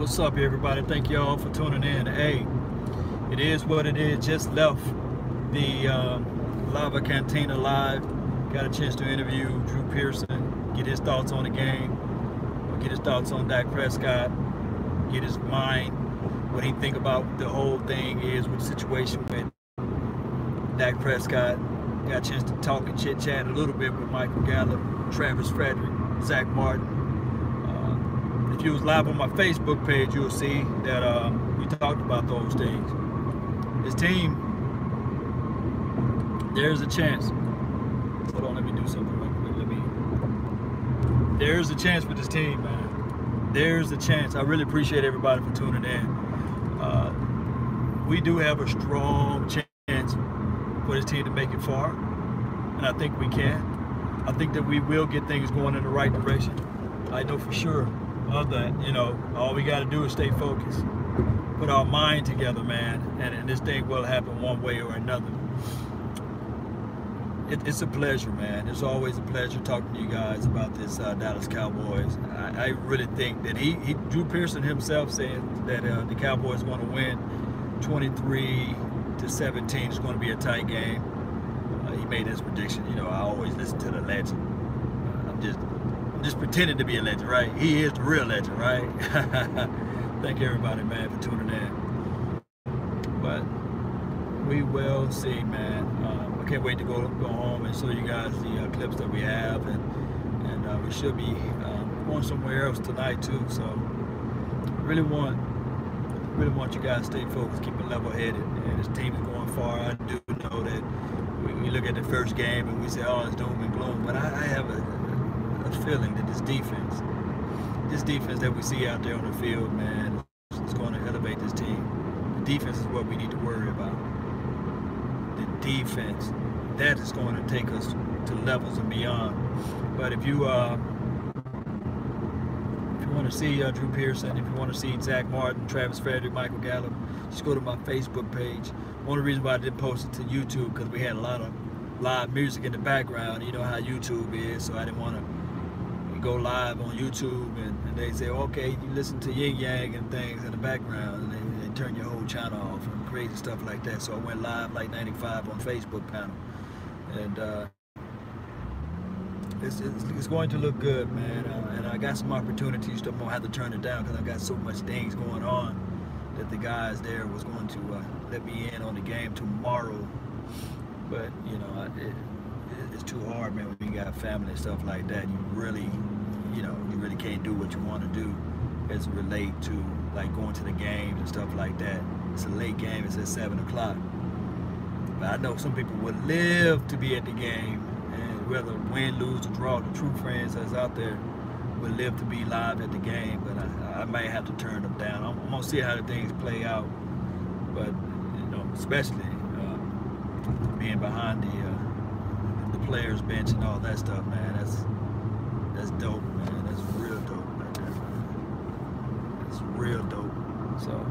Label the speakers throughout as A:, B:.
A: What's up, everybody? Thank y'all for tuning in. Hey, it is what it is. Just left the Lava Cantina live. Got a chance to interview Drew Pearson, get his thoughts on the game, get his thoughts on Dak Prescott, get his mind, what he think about the whole thing is with the situation with Dak Prescott. Got a chance to talk and chit-chat a little bit with Michael Gallup, Travis Frederick, Zach Martin. If you was live on my Facebook page, you'll see that we talked about those things. His team, there's a chance. Hold on, let me do something real quick. There's a chance for this team, man. There's a chance. I really appreciate everybody for tuning in. We do have a strong chance for this team to make it far, and I think we can. I think that we will get things going in the right direction. I know for sure. Of that, you know, all we got to do is stay focused, put our mind together, man, and this thing will happen one way or another. It's a pleasure, man. It's always a pleasure talking to you guys about this Dallas Cowboys. I really think that Drew Pearson himself said that the Cowboys want to win 23-17. It's going to be a tight game. He made his prediction. You know, I always listen to the legend. I'm just pretending to be a legend, right? He is the real legend, right? Thank everybody, man, for tuning in. But we will see, man. I can't wait to go home and show you guys the clips that we have, and we should be going somewhere else tonight too. So really want you guys to stay focused, keep it level-headed, and this team is going far. I do know that we look at the first game and we say, oh, it's doom and gloom, but I have a feeling that this defense that we see out there on the field, man, is going to elevate this team. The defense is what we need to worry about. The defense, that is going to take us to levels and beyond. But if you want to see Drew Pearson, if you want to see Zach Martin, Travis Frederick, Michael Gallup, just go to my Facebook page. One of the reasons why I didn't post it to YouTube, because we had a lot of live music in the background. You know how YouTube is, so I didn't want to go live on YouTube and they say, okay, you listen to yin yang and things in the background, and they turn your whole channel off and crazy stuff like that. So I went live like 95 on Facebook panel, and it's going to look good, man. And I got some opportunities. I'm gonna have to turn it down because I got so much things going on that the guys there was going to let me in on the game tomorrow. But you know, it's too hard, man, when you got family and stuff like that. You really can't do what you want to do as it relate to like going to the games and stuff like that. It's a late game, it's at 7 o'clock. But I know some people would live to be at the game, and whether win, lose, or draw, the true friends that's out there would live to be live at the game. But I might have to turn them down. I'm gonna see how the things play out. But you know, especially being behind the players bench and all that stuff, man, that's dope, man. That's real dope right there, man. That's real dope. So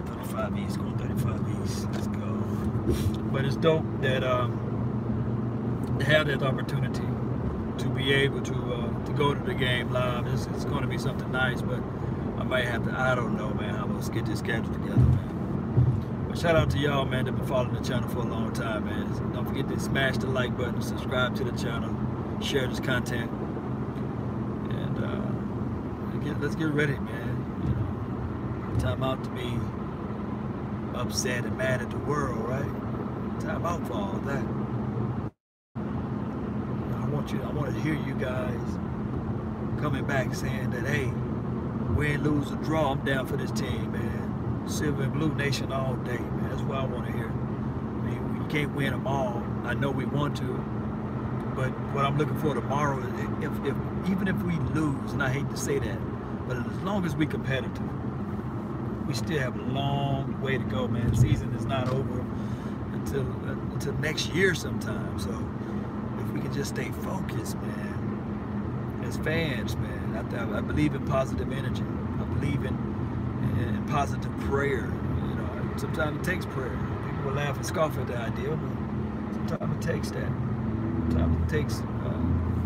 A: 35 East, going 35 East, let's go. But it's dope that they have that opportunity to be able to go to the game live. It's going to be something nice, but I might have to, I don't know, man, how I'm gonna get this schedule together, man. Shout out to y'all, man, that been following the channel for a long time, man. Don't forget to smash the like button, subscribe to the channel, share this content, and let's get ready, man. You know, time out to be upset and mad at the world, right? Time out for all that. I want to hear you guys coming back saying that, hey, win, lose, or draw, I'm down for this team, man. Silver and blue nation all day, man. That's what I want to hear. I mean, we can't win them all. I know we want to, but what I'm looking for tomorrow is even if we lose, and I hate to say that, but as long as we're competitive, we still have a long way to go, man. The season is not over until next year sometime. So if we can just stay focused, man, as fans, man, I believe in positive energy. I believe in positive prayer. You know, sometimes it takes prayer. People will laugh and scoff at the idea, but sometimes it takes that. Sometimes it takes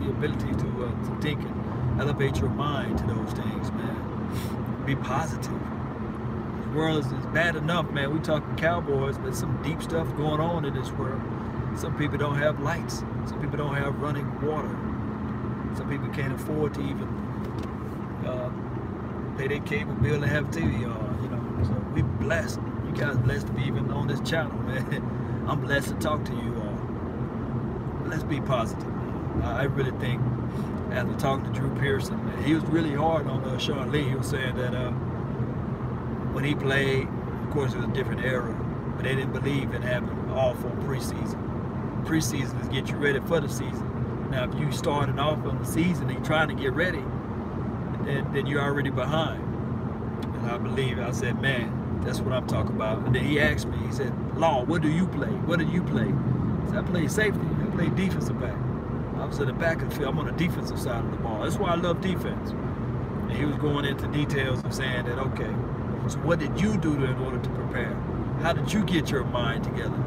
A: the ability to think and elevate your mind to those things, man. Be positive. The world is bad enough, man. We talking Cowboys, but some deep stuff going on in this world. Some people don't have lights. Some people don't have running water. Some people can't afford to even pay their cable bill and have TV on, you know. So we blessed. You guys blessed to be even on this channel, man. I'm blessed to talk to you all. Let's be positive, man. I really think, after talking to Drew Pearson, man, he was really hard on Sean Lee. He was saying that when he played, of course it was a different era, but they didn't believe in having awful preseason. Preseason is get you ready for the season. Now, if you started off on the season and you're trying to get ready, then you're already behind. And I believe, I said, man, that's what I'm talking about. And then he asked me, he said, Law, what do you play? What do you play? I said, I play safety. I play defensive back. I was at the back of the field. I'm on the defensive side of the ball. That's why I love defense. And he was going into details of saying that, okay, so what did you do in order to prepare? How did you get your mind together?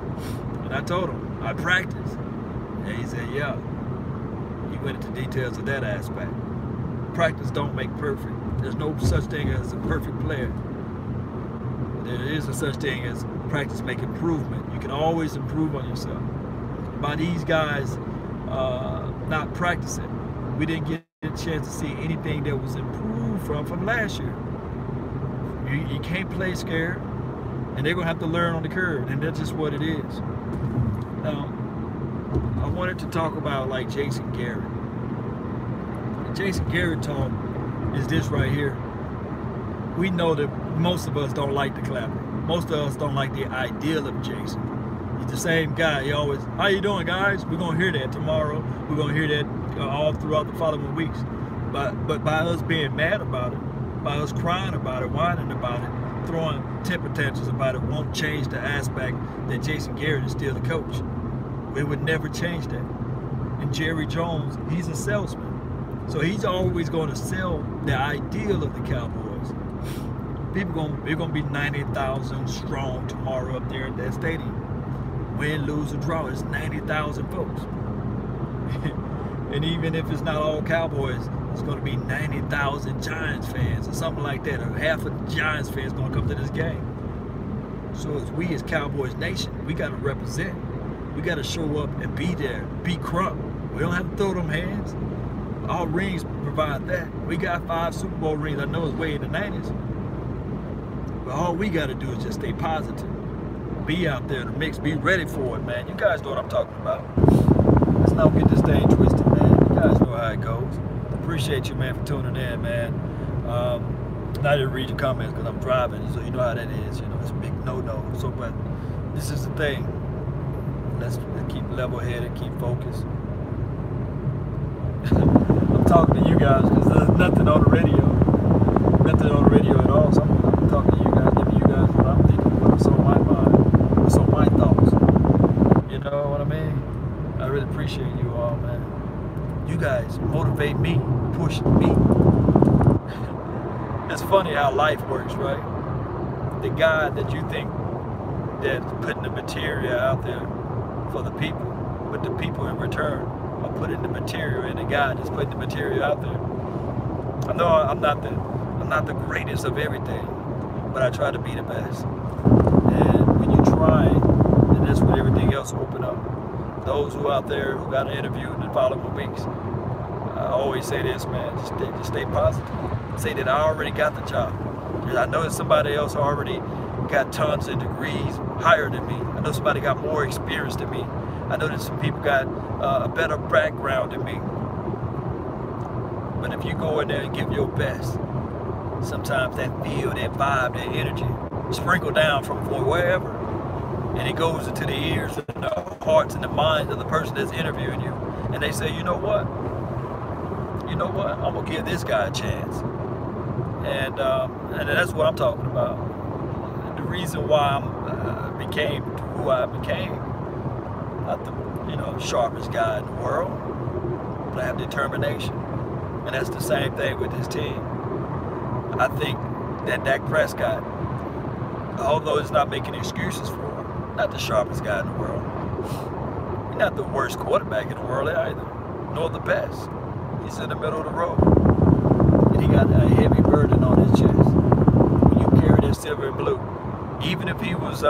A: And I told him, I practiced. And he said, yeah. He went into details of that aspect. Practice don't make perfect. There's no such thing as a perfect player. There is a such thing as practice make improvement. You can always improve on yourself. By these guys not practicing, we didn't get a chance to see anything that was improved from last year. You can't play scared, and they're gonna have to learn on the curve, and that's just what it is. Now, I wanted to talk about like Jason Garrett. Jason Garrett talk is this right here. We know that most of us don't like the clapper. Most of us don't like the ideal of Jason. He's the same guy. He always, how you doing, guys? We're gonna hear that tomorrow. We're gonna hear that all throughout the following weeks. But by us being mad about it, by us crying about it, whining about it, throwing temper tantrums about it, won't change the aspect that Jason Garrett is still the coach. It would never change that. And Jerry Jones, he's a salesman. So he's always going to sell the ideal of the Cowboys. They're going to be 90,000 strong tomorrow up there at that stadium. Win, lose, or draw, it's 90,000 folks. And even if it's not all Cowboys, it's going to be 90,000 Giants fans or something like that. Or half of the Giants fans going to come to this game. So as we as Cowboys Nation, we got to represent. We got to show up and be there, be crunk. We don't have to throw them hands. Our rings provide that. We got 5 Super Bowl rings. I know it's way in the 90s. But all we got to do is just stay positive. Be out there in the mix. Be ready for it, man. You guys know what I'm talking about. Let's not get this thing twisted, man. You guys know how it goes. Appreciate you, man, for tuning in, man. I didn't read your comments because I'm driving, so you know how that is. You know, it's a big no-no. So, but this is the thing. Let's keep level-headed, keep focused. I'm talking to you guys because there's nothing on the radio. Nothing on the radio at all. So I'm talking to you guys, giving you guys what I'm thinking, what's on my mind, what's on my thoughts. You know what I mean? I really appreciate you all, man. You guys motivate me, push me. It's funny how life works, right? The guy that you think that's putting the material out there for the people, but the people in return are putting the material, and the guy that's putting the material out there. I know I'm not the greatest of everything, but I try to be the best. And when you try, then that's when everything else will open up. Those who out there who got an interview in the following weeks, I always say this, man, just stay positive. Say that I already got the job. I know that somebody else already got tons of degrees higher than me. I know somebody got more experience than me. I know that some people got a better background than me. But if you go in there and give your best, sometimes that feel, that vibe, that energy sprinkle down from wherever, and it goes into the ears and the hearts and the minds of the person that's interviewing you. And they say, you know what? I'm gonna give this guy a chance. And that's what I'm talking about. The reason why I became who I became, not the sharpest guy in the world, but I have determination. And that's the same thing with this team. I think that Dak Prescott, although it's not making excuses for him, not the sharpest guy in the world, he's not the worst quarterback in the world either. nor the best. He's in the middle of the road. And he got a heavy burden on his chest. When you carry that silver and blue, even if he was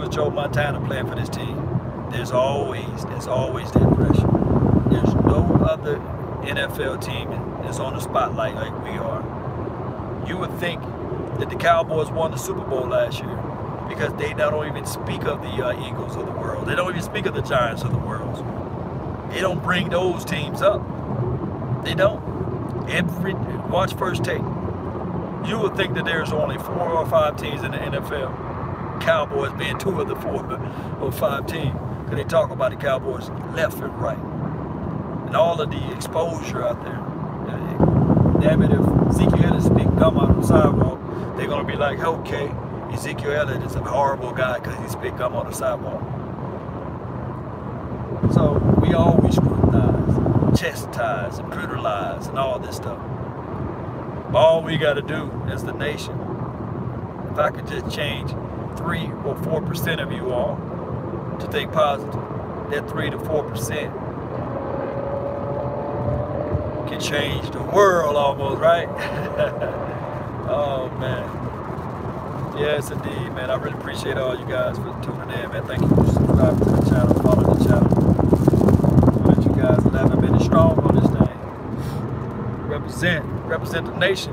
A: Joe Montana playing for this team, there's always that pressure. There's no other NFL team that's on the spotlight like we are. You would think that the Cowboys won the Super Bowl last year because they don't even speak of the Eagles of the world. They don't even speak of the Giants of the world. They don't bring those teams up. They don't. Watch First Take. You would think that there's only 4 or 5 teams in the NFL. Cowboys being 2 of the 4 or 5 teams. Because they talk about the Cowboys left and right. And all of the exposure out there. Damn it, if Ezekiel Elliott speak gum on the sidewalk, they're going to be like, okay, Ezekiel Elliott is a horrible guy because he spit gum on the sidewalk. So we always scrutinize, chastise, and brutalize, and all this stuff. All we got to do as the nation, if I could just change 3 or 4% of you all to think positive, that 3 to 4% can change the world almost, right? Oh, man. Yes, indeed, man. I really appreciate all you guys for tuning in, man. Thank you for subscribing to the channel, following the channel. So that you guys 11 minutes strong on this thing. Represent the nation.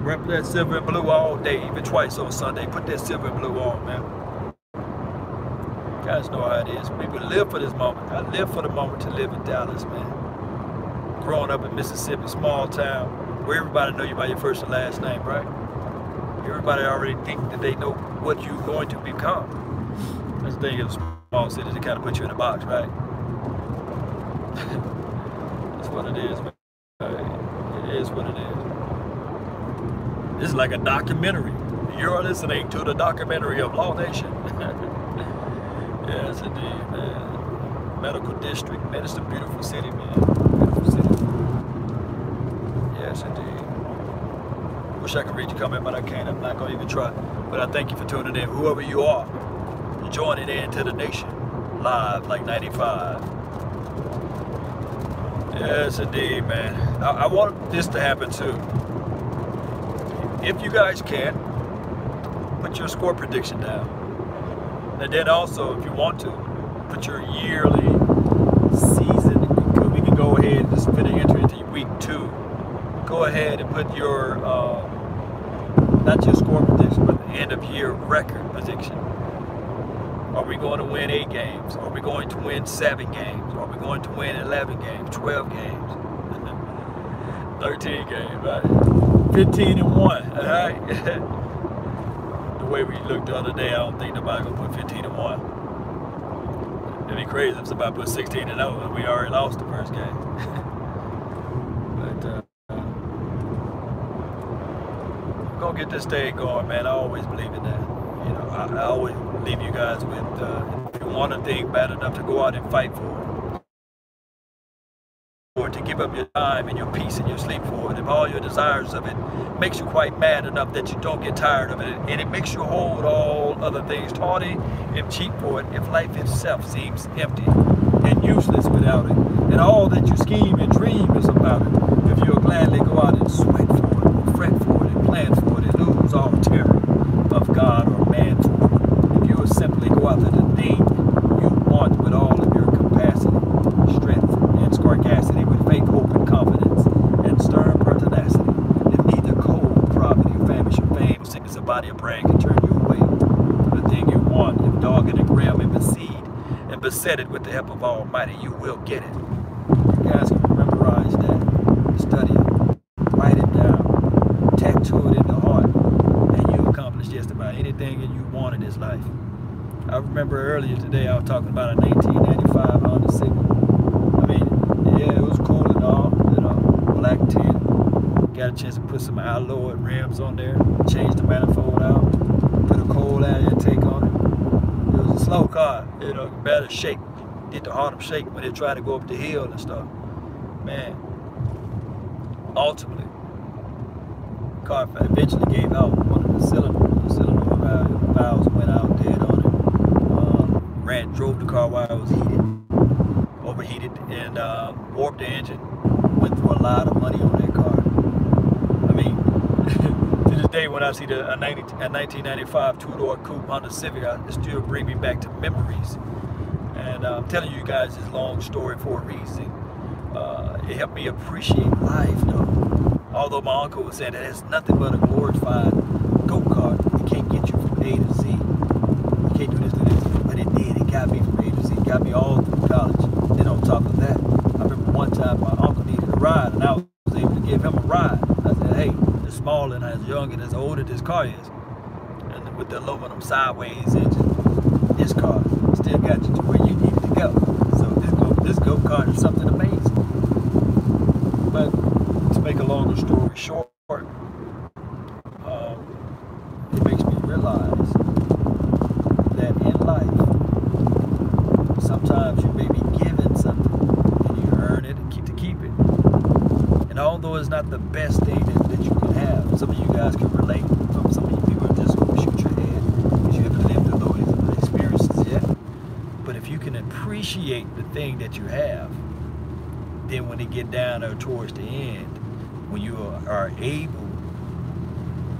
A: Rep that silver and blue all day, even twice on Sunday. Put that silver and blue on, man. You guys know how it is. People live for this moment. I live for the moment to live in Dallas, man. Growing up in Mississippi, small town, where everybody know you by your first and last name, right? Everybody already think that they know what you're going to become. That's the thing in small cities, they kind of put you in a box, right? That's what it is, man. It is what it is. This is like a documentary. You're listening to the documentary of Law Nation. Yes, indeed, man. Medical district, man, it's a beautiful city, man. Beautiful city. Yes, indeed. Wish I could read your comment, but I can't. I'm not going to even try. But I thank you for tuning in, whoever you are. Joining in to the nation. Live, like 95. Yes, indeed, man. I want this to happen, too. If you guys can, put your score prediction down. And then also, if you want to, put your yearly season. We can go ahead and just enter into week 2. Go ahead and put your, not your score prediction, but the end of year record prediction. Are we going to win 8 games? Are we going to win 7 games? Are we going to win 11 games, 12 games, 13 games, right? 15-1, all right? The way we looked the other day, I don't think nobody gonna put 15-1. It'd be crazy if somebody put 16-0 and we already lost the first game. But we're gonna get this thing going, man. I always believe in that. You know, I always leave you guys with, if you want a thing bad enough to go out and fight for it, or to give up your time and your peace and your sleep for it, if all your desires of it makes you quite mad enough that you don't get tired of it, and it makes you hold all other things tawny and cheap for it, if life itself seems empty and useless without it, and all that you scheme and dream is about it, if you'll gladly go out and sweat for it, or fret for it, and plan for it, and lose all terror of God or man for it, if you will simply go after the thing you want with all of your capacity, strength, and scarcity, with faith, hope, and confidence, and stern pertinacity, if neither cold, poverty, famish, or fame, or sickness of body or brain can turn you away from the thing you want, if dogged and grim and besieged, and beset it with the help of Almighty, you will get it. You guys can memorize that, study it, write it down, tattoo it in the heart, and you accomplish just about anything that you want in this life. I remember earlier today I was talking about a 1995 Honda Civic. I mean, yeah, it was cool and all, you know, black tint. Got a chance to put some alloy rims on there, change the manifold out, put a cold air intake on it. It was a slow car, you know, better shake, did the Harlem shake when they tried to go up the hill and stuff. Man, ultimately, the car eventually gave out. One of the cylinder valves went out dead on it. Drove the car while it was heated over overheated and warped the engine. Went through a lot of money on that car. I mean, to this day, when I see a 1995 two-door coupe Honda Civic, it still brings me back to memories. And I'm telling you guys this long story for a reason. It helped me appreciate life, though. Although my uncle was saying that it's nothing but a glorified go-kart. It can't get you from A to Z. You can't do this, but it did. It got me from A to Z. It got me all through college. Then on top of that, I remember one time my uncle needed a ride, and I was able to give him a ride. I said, hey, as small and as young and as old as this car is, and with the aluminum sideways engine, this car still got you to where you needed to go. So this go-kart is something amazing. But to make a longer story short, it makes me realize that in life, sometimes you may be given something and you earn it and keep it. And although it's not the best thing that you can have, some of you guys can relate. Some of you people are just going to shoot your head because you haven't lived through those experiences yet. But if you can appreciate the thing that you have, then when it get down there towards the end, when you are able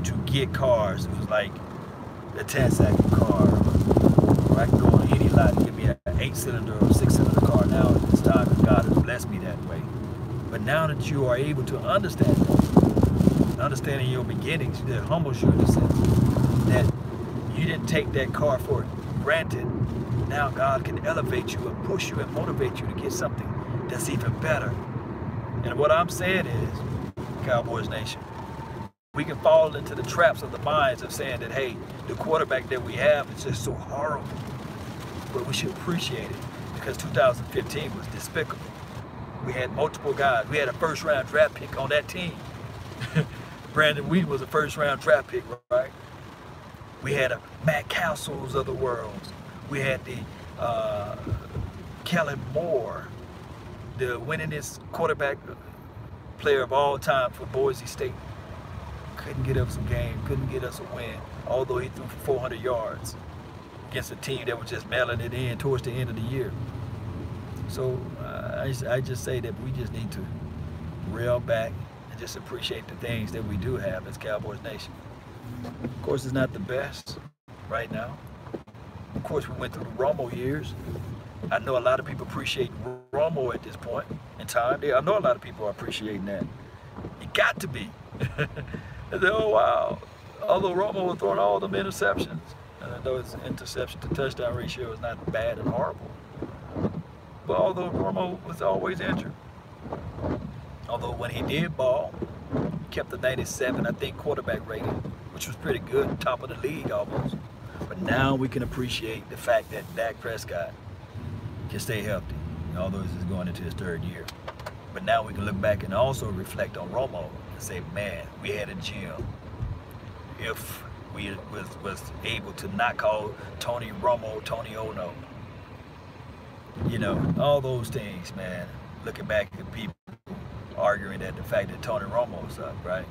A: to get cars, it was like a 10-second car, or I can go on any lot and give me an 8-cylinder or 6-cylinder car now at this time, and God has blessed me that way. But now that you are able to understand that, understanding your beginnings, that humbles you in the sense that you didn't take that car for granted. Now God can elevate you and push you and motivate you to get something that's even better. And what I'm saying is, Cowboys Nation, we can fall into the traps of the minds of saying that, hey, the quarterback that we have is just so horrible. But we should appreciate it, because 2015 was despicable. We had multiple guys. We had a first-round draft pick on that team. Brandon Wheaton was a first-round draft pick, right? We had a Matt Castles of the world. We had the Kellen Moore, the winningest quarterback player of all time for Boise State. Couldn't get us a game, couldn't get us a win, although he threw for 400 yards against a team that was just mailing it in towards the end of the year. So I just say that we just need to reel back and just appreciate the things that we do have as Cowboys Nation. Of course, it's not the best right now. Of course, we went through the Romo years. I know a lot of people appreciate Romo at this point in time. I know a lot of people are appreciating that. You got to be. They say, oh, wow. Although Romo was throwing all them interceptions, and I know his interception to touchdown ratio is not bad and horrible. But although Romo was always injured, although when he did ball, he kept the 97, I think, quarterback rating, which was pretty good, top of the league almost. But now we can appreciate the fact that Dak Prescott can stay healthy, although this is going into his 3rd year. But now we can look back and also reflect on Romo and say, man, we had a gym. If we was able to not call Tony Romo Tony Ono. You know, all those things, man. Looking back at people arguing at the fact that Tony Romo sucked, right?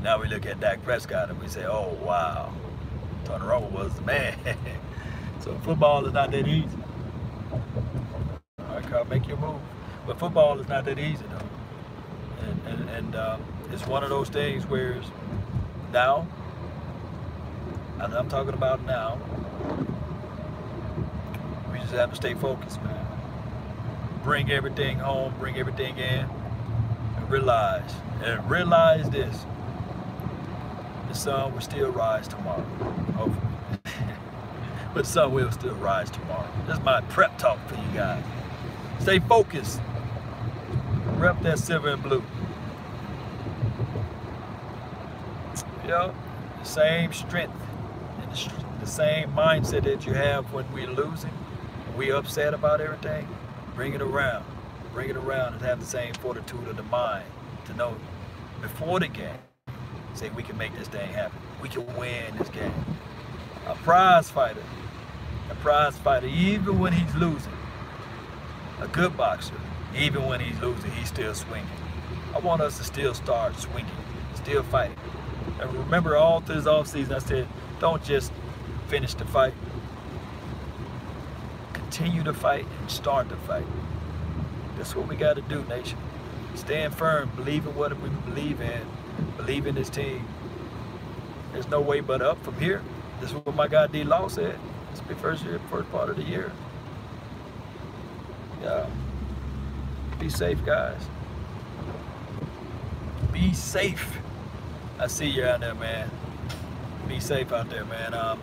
A: Now we look at Dak Prescott and we say, oh, wow, Tony Romo was the man. So football is not that easy. All right, Carl, make your move. But football is not that easy, though. And it's one of those things where now, and I'm talking about now, we just have to stay focused, man. Bring everything home, bring everything in, and realize this. The sun will still rise tomorrow, hopefully. But the sun will still rise tomorrow. This is my prep talk for you guys. Stay focused. Rep that silver and blue. You know, the same strength and the same mindset that you have when we're losing, when we're upset about everything. Bring it around. Bring it around and have the same fortitude of the mind to know before the game, say we can make this thing happen. We can win this game. A prize fighter, even when he's losing. A good boxer, even when he's losing, he's still swinging. I want us to still start swinging, still fighting. And remember, all through this offseason, I said, don't just finish the fight. Continue to fight and start the fight. That's what we got to do, nation. Stand firm, believe in what we believe in, believe in this team. There's no way but up from here. This is what my guy D-Law said. It's the first part of the year. Yeah. Be safe, guys. Be safe. I see you out there, man. Be safe out there, man.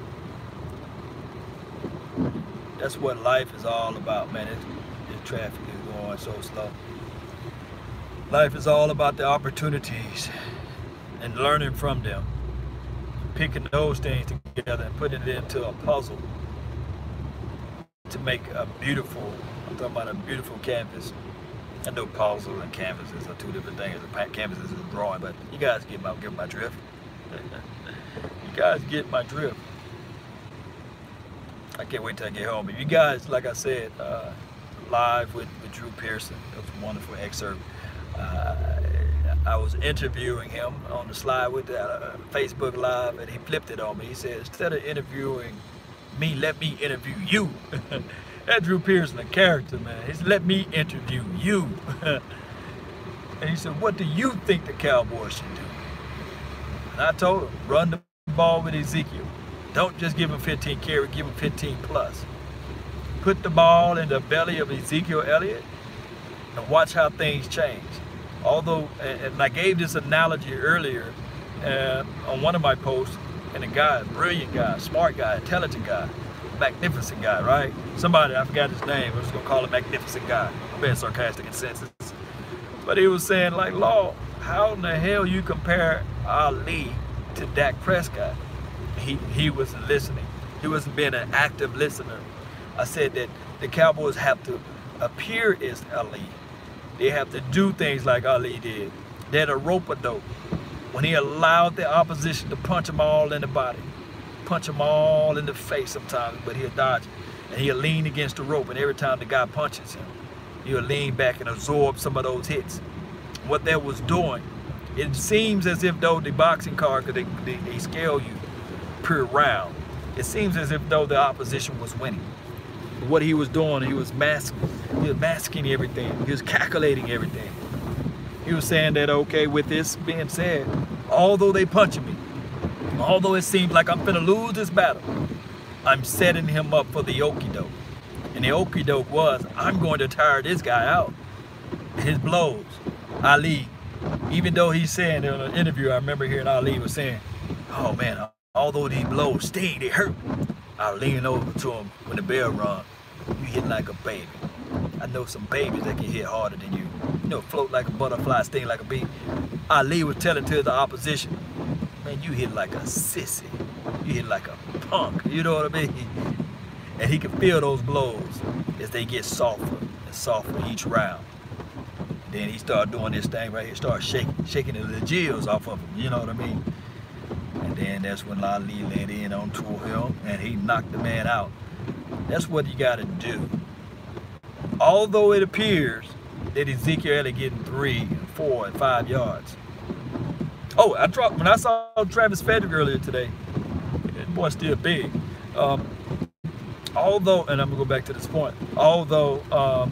A: That's what life is all about, man. The traffic is going so slow. Life is all about the opportunities and learning from them. Picking those things together and putting it into a puzzle to make a beautiful, I'm talking about a beautiful canvas. I know puzzle and canvases are two different things. Canvas is a drawing, but you guys get my drift. You guys get my drift. I can't wait till I get home. If you guys, like I said, live with Drew Pearson, it was a wonderful excerpt. I was interviewing him on the slide with the Facebook Live, and he flipped it on me. He said, instead of interviewing me, let me interview you. That Drew Pearson, a character, man. He said, let me interview you. And he said, what do you think the Cowboys should do? And I told him, run the ball with Ezekiel. Don't just give him 15 carries, give him 15 plus. Put the ball in the belly of Ezekiel Elliott and watch how things change. Although, and I gave this analogy earlier on one of my posts, and a guy, a brilliant guy, smart guy, intelligent guy, magnificent guy, right? Somebody, I forgot his name, I'm just gonna call him magnificent guy. I'm being sarcastic in senses. But he was saying, like, Law, how in the hell you compare Ali to Dak Prescott? He wasn't listening. He wasn't being an active listener. I said that the Cowboys have to appear as Ali. They have to do things like Ali did. They had a rope-a-dope when he allowed the opposition to punch them all in the body, punch them all in the face sometimes, but he'll dodge it. And he'll lean against the rope, and every time the guy punches him, he'll lean back and absorb some of those hits. What that was doing, it seems as if though the boxing card, because they scale you per round, it seems as if though the opposition was winning. What he was doing, he was masking everything. He was calculating everything. He was saying that, okay, with this being said, although they punching me, although it seems like I'm finna lose this battle, I'm setting him up for the okie-doke. And the okie-doke was, I'm going to tire this guy out. His blows. Ali, even though he's saying in an interview, I remember hearing Ali was saying, oh man, although these blows sting, they hurt. I'll lean over to him when the bell rung. You hit like a baby. I know some babies that can hit harder than you. You know, float like a butterfly, sting like a bee. Ali was telling to the opposition, man, you hit like a sissy. You hit like a punk. You know what I mean? And he could feel those blows as they get softer and softer each round. And then he started doing this thing right here, started shaking the gills off of him. You know what I mean? And then that's when Ali laid in on him and he knocked the man out. That's what you got to do. Although it appears that Ezekiel Elliott getting 3, 4, and 5 yards. Oh, when I saw Travis Frederick earlier today, that boy's still big. Although, and I'm gonna go back to this point, although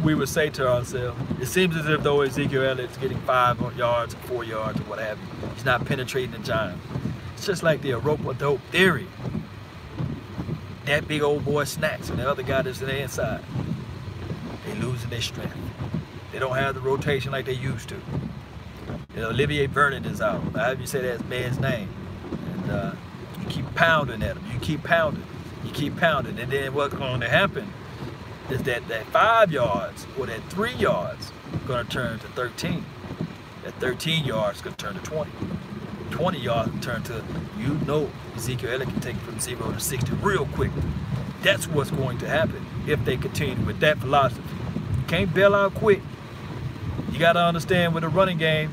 A: we would say to ourselves, it seems as if though Ezekiel Elliott's getting 5 yards, 4 yards, or what have you. He's not penetrating the giant. It's just like the rope-a-dope theory. That big old boy snacks and the other guy that's on the inside. They losing their strength. They don't have the rotation like they used to. You know, Olivier Vernon is out. However you say that man's name. And you keep pounding at him. You keep pounding. You keep pounding. And then what's going to happen is that 5 yards or that 3 yards is going to turn to 13. That 13 yards is going to turn to 20. 20 yards can turn to, you know, Ezekiel Elliott can take it from 0 to 60 real quick. That's what's going to happen if they continue with that philosophy. You can't bail out quick. You got to understand with a running game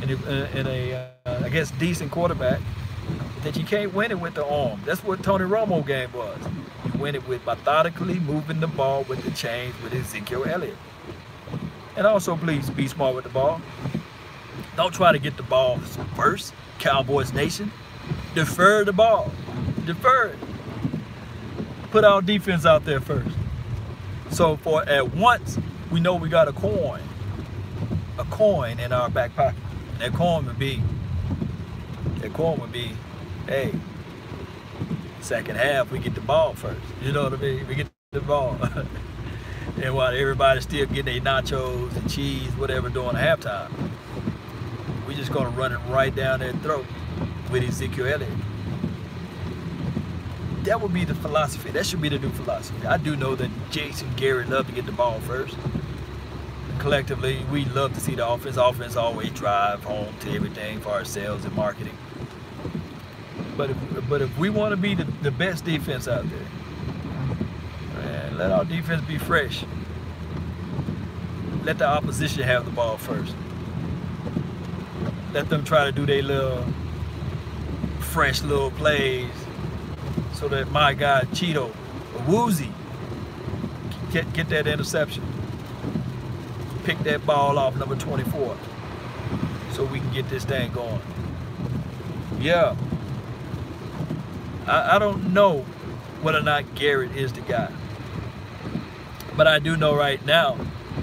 A: and I guess, decent quarterback, that you can't win it with the arm. That's what Tony Romo game was. You win it with methodically moving the ball with the chains with Ezekiel Elliott. And also, please be smart with the ball. Don't try to get the ball first, Cowboys Nation. Defer the ball. Defer it. Put our defense out there first. So for at once, we know we got a coin in our back pocket. And that coin would be, hey, second half we get the ball first. You know what I mean? We get the ball. And while everybody's still getting their nachos and cheese, whatever, during halftime, we're just gonna run it right down their throat with Ezekiel Elliott. That would be the philosophy. That should be the new philosophy. I do know that Jason Garrett loved to get the ball first. Collectively, we love to see the offense. Offense always drive home to everything for ourselves and marketing. But if we want to be the best defense out there, man, let our defense be fresh. Let the opposition have the ball first. Let them try to do their little fresh little plays so that my guy Cheeto or Woozy get that interception. Pick that ball off number 24 so we can get this thing going. Yeah. I don't know whether or not Garrett is the guy. But I do know right now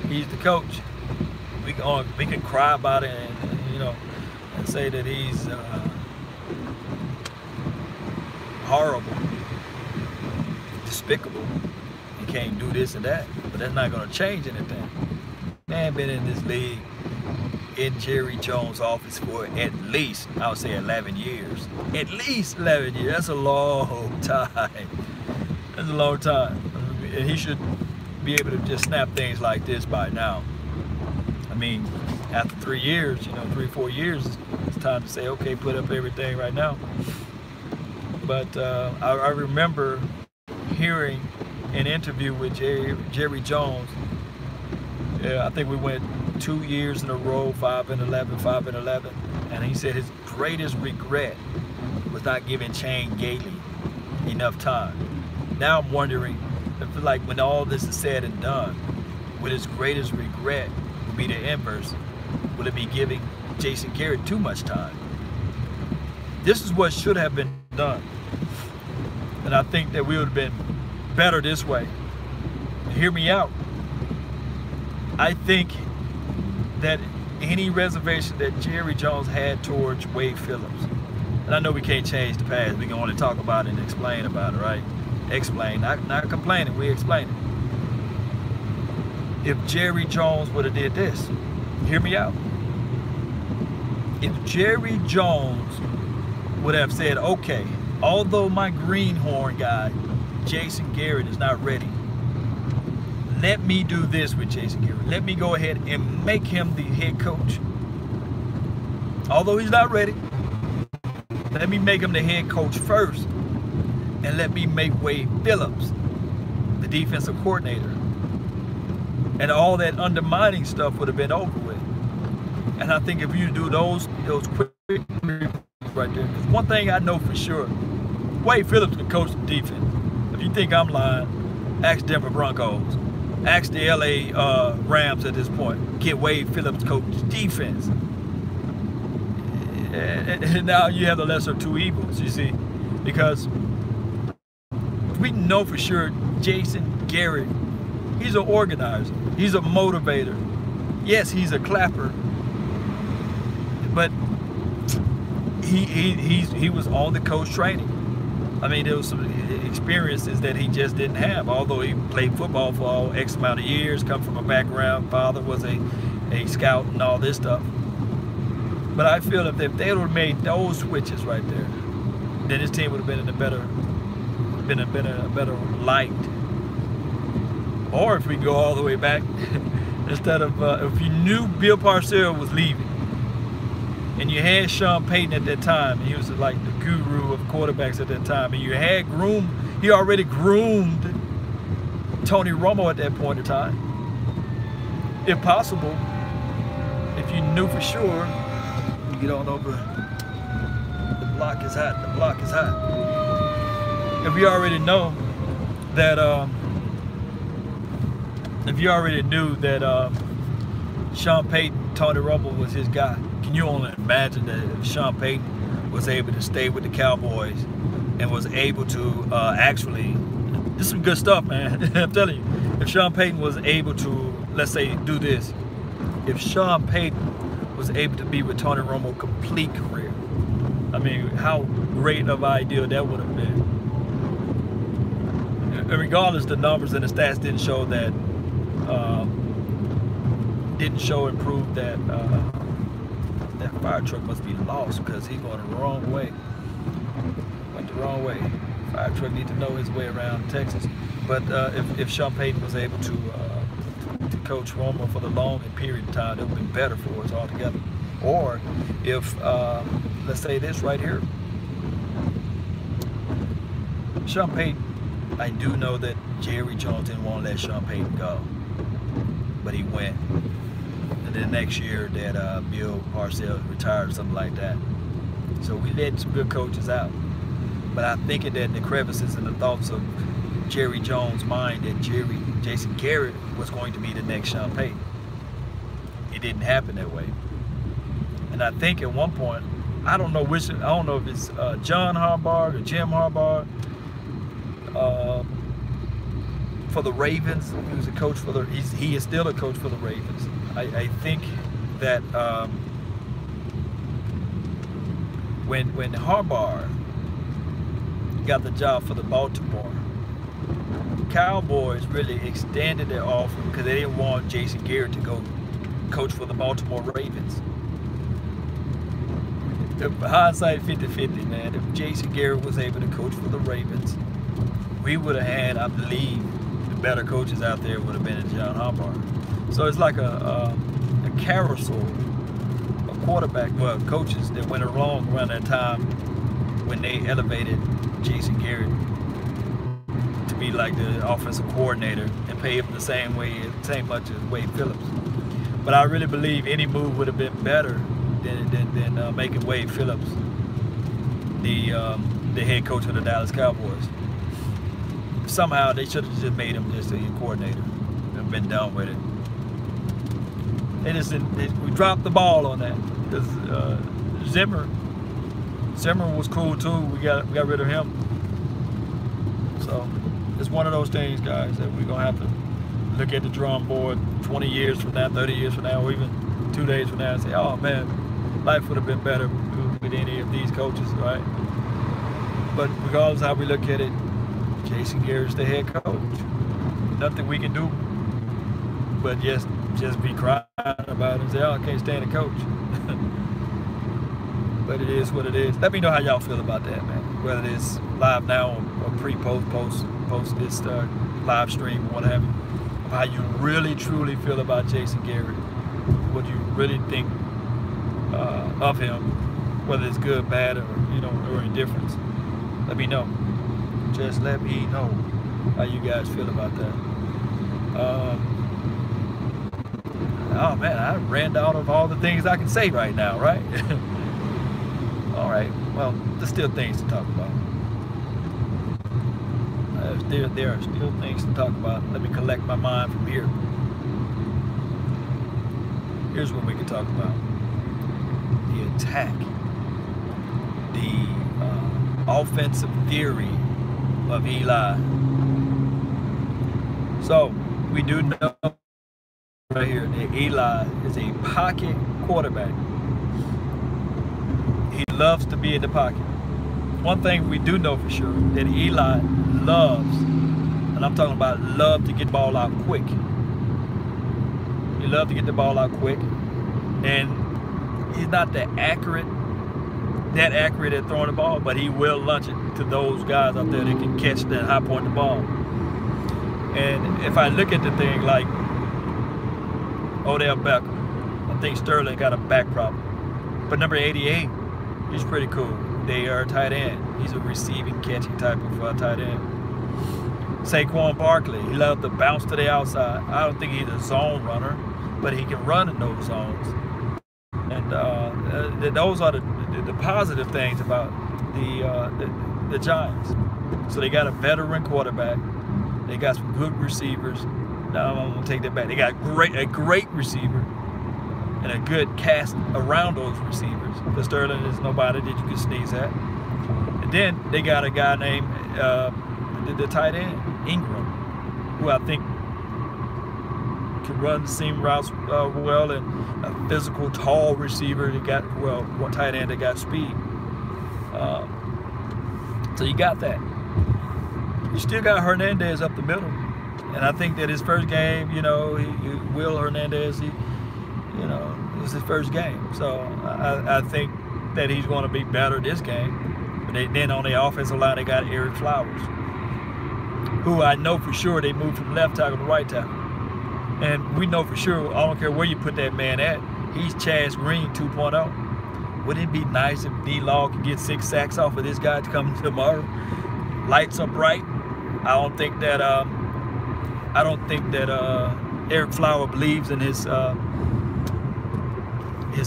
A: he's the coach. We can cry about it and say that he's horrible, despicable, he can't do this and that, but that's not going to change anything. Man, been in this league in Jerry Jones' office for at least, I would say 11 years. At least 11 years. That's a long time. That's a long time. And he should be able to just snap things like this by now. I mean, after 3 years, 3-4 years, it's time to say, okay, put up everything right now. But I remember hearing an interview with Jerry Jones. Yeah, I think we went 2 years in a row, 5-11, and he said his greatest regret was not giving Shane Gailey enough time. Now I'm wondering if, like, when all this is said and done, would his greatest regret be the inverse? Will it be giving Jason Garrett too much time? This is what should have been done, and I think that we would have been better this way. Hear me out. I think that any reservation that Jerry Jones had towards Wade Phillips, and I know we can't change the past, we can only talk about it and explain about it, right? Explain, not complaining, we explain it. If Jerry Jones would have did this, hear me out. If Jerry Jones would have said, okay, although my greenhorn guy, Jason Garrett, is not ready, let me do this with Jason Garrett. Let me go ahead and make him the head coach. Although he's not ready, let me make him the head coach first. And let me make Wade Phillips the defensive coordinator. And all that undermining stuff would have been over with. And I think if you do those quick right there, because one thing I know for sure, Wade Phillips can coach the defense. If you think I'm lying, ask Denver Broncos. Ask the LA Rams at this point. Get Wade Phillips coach defense. And now you have the lesser of two evils, you see. Because we know for sure Jason Garrett, he's an organizer. He's a motivator. Yes, he's a clapper. But he was on the coach training. I mean, there was some experiences that he just didn't have, although he played football for X amount of years, come from a background, father was a scout and all this stuff. But I feel if they would have made those switches right there, then his team would have been in a better light. Or if we go all the way back, instead of if you knew Bill Parcells was leaving, and you had Sean Payton at that time, and he was like the guru of quarterbacks at that time, and you had he already groomed Tony Romo at that point in time. If possible, if you knew for sure, you get on over, the block is hot, the block is hot. If you already know that, if you already knew that Sean Payton, Tony Romo was his guy, can you only imagine that if Sean Payton was able to stay with the Cowboys and was able to actually, this is some good stuff, man. I'm telling you, if Sean Payton was able to let's say, do this. If Sean Payton was able to be with Tony Romo complete career, I mean, how great of an idea that would have been. And regardless, the numbers and the stats didn't show that, and prove that that fire truck must be lost because he's going the wrong way. Went the wrong way. Fire truck need to know his way around Texas. But if Sean Payton was able to coach Romo for the long period of time, it would have been better for us altogether. Or if, let's say this right here, Sean Payton, I do know that Jerry Jones didn't want to let Sean Payton go, but he went. And then next year that Bill Parcells retired or something like that. So we let some good coaches out. But I think that in the crevices and the thoughts of Jerry Jones' mind that Jason Garrett was going to be the next Sean Payton. It didn't happen that way. And I think at one point, I don't know if it's John Harbaugh or Jim Harbaugh for the Ravens. He was a coach for the. He is still a coach for the Ravens. I think that when Harbaugh got the job for the Baltimore, Cowboys really extended their offer because they didn't want Jason Garrett to go coach for the Baltimore Ravens. Hindsight 50-50, man. If Jason Garrett was able to coach for the Ravens, we would have had, I believe, the better coaches out there would have been John Harbaugh. So it's like a carousel of coaches that went along around that time when they elevated Jason Garrett to be like the offensive coordinator and pay him the same much as Wade Phillips. But I really believe any move would have been better than making Wade Phillips the head coach of the Dallas Cowboys. Somehow they should have just made him just a coordinator and been done with it. We dropped the ball on that because Zimmer was cool too. We got rid of him. So it's one of those things, guys, that we're gonna have to look at the drawing board 20 years from now, 30 years from now, or even 2 days from now and say, oh man, life would have been better with any of these coaches, right? But regardless of how we look at it, Jason Garrett's the head coach. Nothing we can do but just be crying about it and say, oh, I can't stand a coach. But it is what it is. Let me know how y'all feel about that, man. Whether it's live now or post this live stream or what have you. How you really truly feel about Jason Garrett. What you really think of him, whether it's good, bad, or or indifference. Let me know. Just let me know how you guys feel about that. Oh man, I ran out of all the things I can say right now, right? All right. Well, there's still things to talk about. There are still things to talk about. Let me collect my mind from here. Here's what we can talk about. The attack. The offensive theory of Eli. So, we do know right here that Eli is a pocket quarterback. He loves to be in the pocket. One thing we do know for sure, that Eli loves, and I'm talking about love to get the ball out quick. He loves to get the ball out quick. And he's not that accurate at throwing the ball, but he will launch it to those guys out there that can catch that high point the ball. And if I look at the thing like Odell Beckham, I think Sterling got a back problem. But number 88, he's pretty cool. They are tight end. He's a receiving, catching type of tight end. Saquon Barkley, he loves to bounce to the outside. I don't think he's a zone runner, but he can run in those zones. And those are the positive things about the Giants. So they got a veteran quarterback. They got some good receivers. Now I'm gonna take that back. They got a great receiver and a good cast around those receivers. Because Sterling is nobody that you can sneeze at. And then they got a guy named the tight end, Ingram, who I think can run seam routes well, and a physical, tall receiver that got, well, one tight end that got speed. So you got that. You still got Hernandez up the middle, and I think that his first game, you know, Will Hernandez, you know, it was his first game. So I think that he's going to be better this game. But then on the offensive line, they got Eric Flowers, who I know for sure they moved from left tackle to right tackle. And we know for sure, I don't care where you put that man at, he's Chaz Green 2.0. Wouldn't it be nice if D-Law could get 6 sacks off of this guy to come tomorrow? Lights up bright. I don't think that Eric Flower believes in his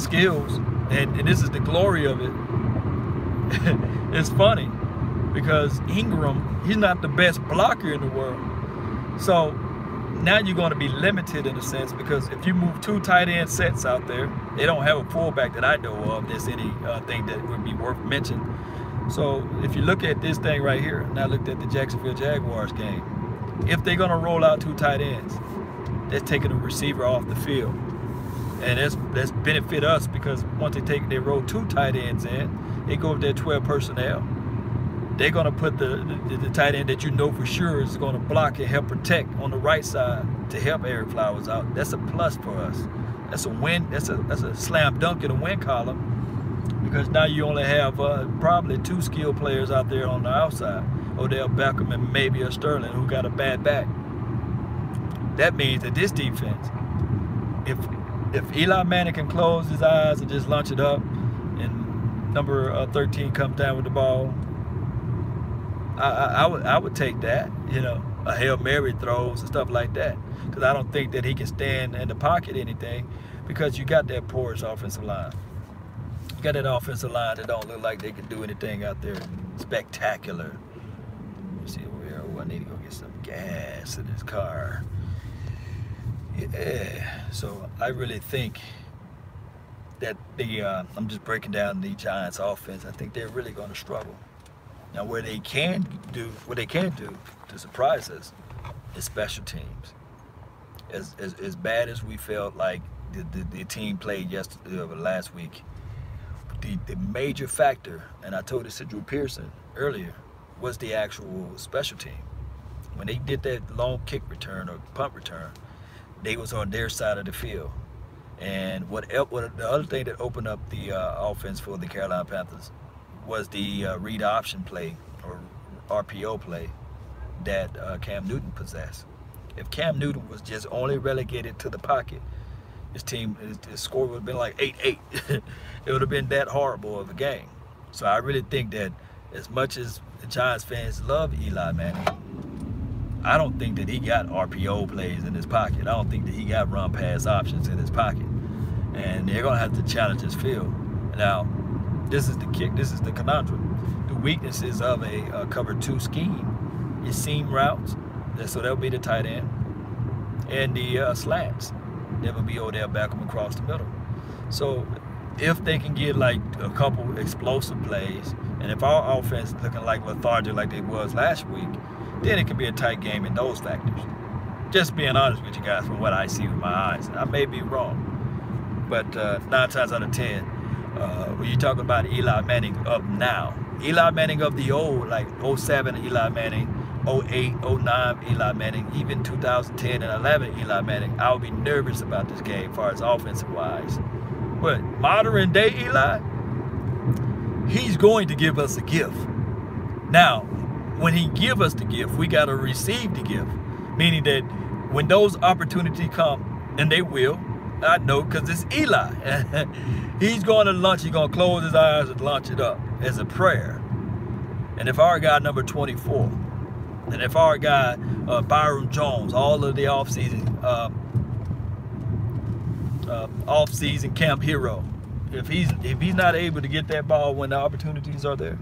A: skills, and this is the glory of it. It's funny because Ingram, he's not the best blocker in the world. So now you're going to be limited in a sense, because if you move 2 tight end sets out there, they don't have a fullback that I know of that's anything that would be worth mentioning. So if you look at this thing right here, and I looked at the Jacksonville Jaguars game, if they're going to roll out 2 tight ends, that's taking a receiver off the field. And that's benefit us, because once they roll 2 tight ends in, they go with their 12 personnel. They're going to put the tight end that you know for sure is going to block and help protect on the right side to help Eric Flowers out. That's a plus for us. That's a win. That's a slam dunk in the win column, because now you only have probably 2 skilled players out there on the outside, Odell Beckham and maybe a Sterling who got a bad back. That means that this defense, if Eli Manning can close his eyes and just launch it up, and number 13 comes down with the ball, I would take that, you know, a Hail Mary throws and stuff like that, because I don't think that he can stand in the pocket anything, because you got that porous offensive line. You got that offensive line that don't look like they can do anything out there spectacular. Let me see over here. Oh, I need to go get some gas in this car. Yeah, so I really think that I'm just breaking down the Giants offense. I think they're really going to struggle. Now, what they can do to surprise us is special teams. As bad as we felt like the team played yesterday or last week, the major factor, and I told this to Drew Pearson earlier, was the actual special team. When they did that long kick return or punt return, they was on their side of the field. And what the other thing that opened up the offense for the Carolina Panthers was the read option play or RPO play that Cam Newton possessed. If Cam Newton was just only relegated to the pocket, his score would have been like 8-8. It would have been that horrible of a game. So I really think that as much as the Giants fans love Eli Manning, I don't think that he got RPO plays in his pocket. I don't think that he got run pass options in his pocket. And they're going to have to challenge his field. Now, this is the kick. This is the conundrum. The weaknesses of a cover 2 scheme is seam routes. So that'll be the tight end. And the slants. That will be Odell Beckham across the middle. So if they can get like a couple explosive plays, and if our offense is looking like lethargic like they was last week, then it can be a tight game in those factors. Just being honest with you guys from what I see with my eyes. I may be wrong, but 9 times out of 10, when you're talking about Eli Manning of now, Eli Manning of the old, like 07 Eli Manning, 08, 09 Eli Manning, even 2010 and 11 Eli Manning, I would be nervous about this game as far as offensive wise. But modern day Eli, he's going to give us a gift. Now, when he give us the gift, we got to receive the gift. Meaning that when those opportunities come, and they will, I know because it's Eli. He's going to launch, he's going to close his eyes and launch it up as a prayer. And if our guy number 24, and if our guy Byron Jones, all of the off-season camp hero, if he's not able to get that ball when the opportunities are there,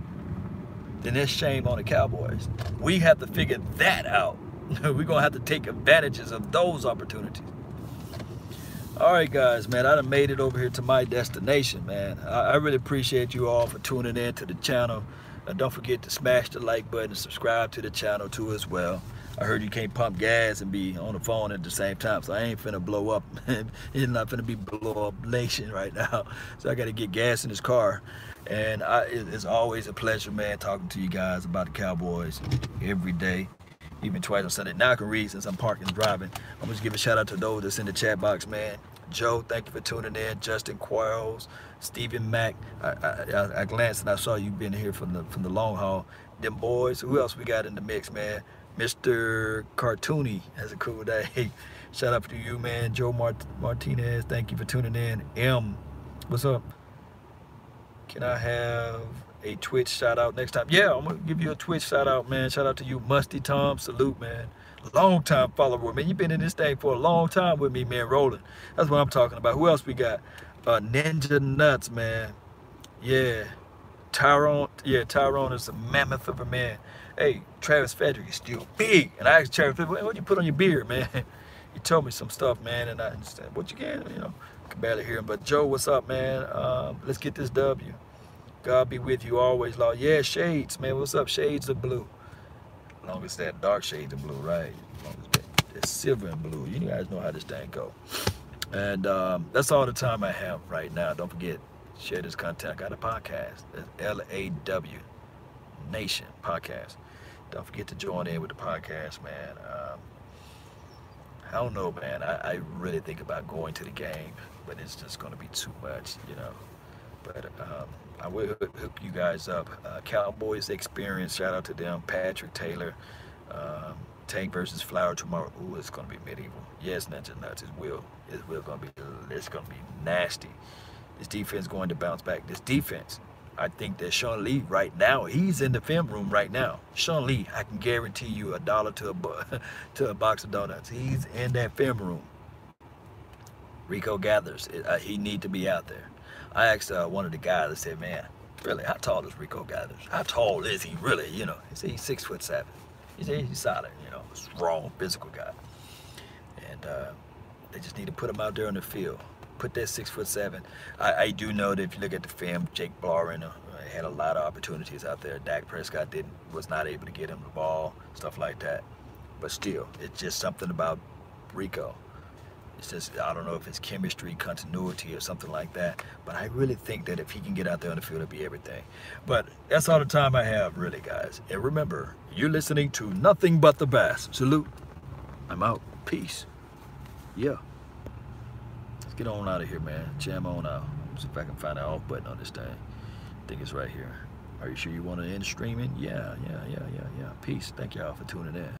A: then it's shame on the Cowboys. We have to figure that out. We're gonna have to take advantages of those opportunities. All right, guys, man, I done made it over here to my destination, man. I really appreciate you all for tuning in to the channel. Don't forget to smash the like button and subscribe to the channel too as well. I heard you can't pump gas and be on the phone at the same time, so I ain't finna blow up. It's not finna be blow up nation right now. So I got to get gas in this car, and it's always a pleasure, man, talking to you guys about the Cowboys every day, even twice on Sunday. Now I can read since I'm parking and driving. I'm just give a shout out to those that's in the chat box, man. Joe, thank you for tuning in. Justin Quarles, Stephen Mack. I glanced and I saw you been here from the long haul. Them boys. Who else we got in the mix, man? Mr. Cartoony has a cool day. Shout out to you, man. Joe Martinez, thank you for tuning in. M, what's up? Can I have a Twitch shout out next time? Yeah, I'm gonna give you a Twitch shout out, man. Shout out to you, Musty Tom. Salute, man. Long time follower, man. You've been in this thing for a long time with me, man. Rolling. That's what I'm talking about. Who else we got? Ninja Nuts, man. Yeah. Tyrone. Yeah, Tyrone is a mammoth of a man. Hey, Travis Frederick is still big. And I asked Travis, what you put on your beard, man? He told me some stuff, man, and I understand what you can, you know. I can barely hear him. But Joe, what's up, man? Let's get this W. God be with you always, Lord. Yeah, Shades, man. What's up? Shades of blue. As long as that dark shades of blue, right? As long as that silver and blue. You guys know how this thing go. And that's all the time I have right now. Don't forget, share this content. I got a podcast. That's LAW Nation Podcast. Don't forget to join in with the podcast, man. I don't know, man. I really think about going to the game, but it's just going to be too much, you know. But I will hook you guys up. Cowboys Experience, shout out to them. Patrick Taylor, Tank versus Flower tomorrow. Ooh, it's gonna be medieval. Yes, Ninja Nuts, it will. It's gonna be nasty. This defense going to bounce back. This defense, I think that Sean Lee right now, he's in the film room right now. Sean Lee, I can guarantee you $1 to a box of donuts. He's in that film room. Rico Gathers, he need to be out there. I asked one of the guys, I said, man, really, how tall is Rico Gathers? How tall is he really, you know? He said he's 6'7". He said he's solid, you know, strong, physical guy. And they just need to put him out there on the field. Put that 6'7". I do know that if you look at the film, Jake Blaurin had a lot of opportunities out there. Dak Prescott was not able to get him the ball, stuff like that. But still, it's just something about Rico. It's just, I don't know if it's chemistry, continuity, or something like that. But I really think that if he can get out there on the field, it'll be everything. But that's all the time I have, really, guys. And remember, you're listening to Nothing But the Bass. Salute. I'm out. Peace. Yeah. Let's get on out of here, man. Jam on out. See if I can find the off button on this thing. I think it's right here. Are you sure you want to end streaming? Yeah. Peace. Thank y'all for tuning in.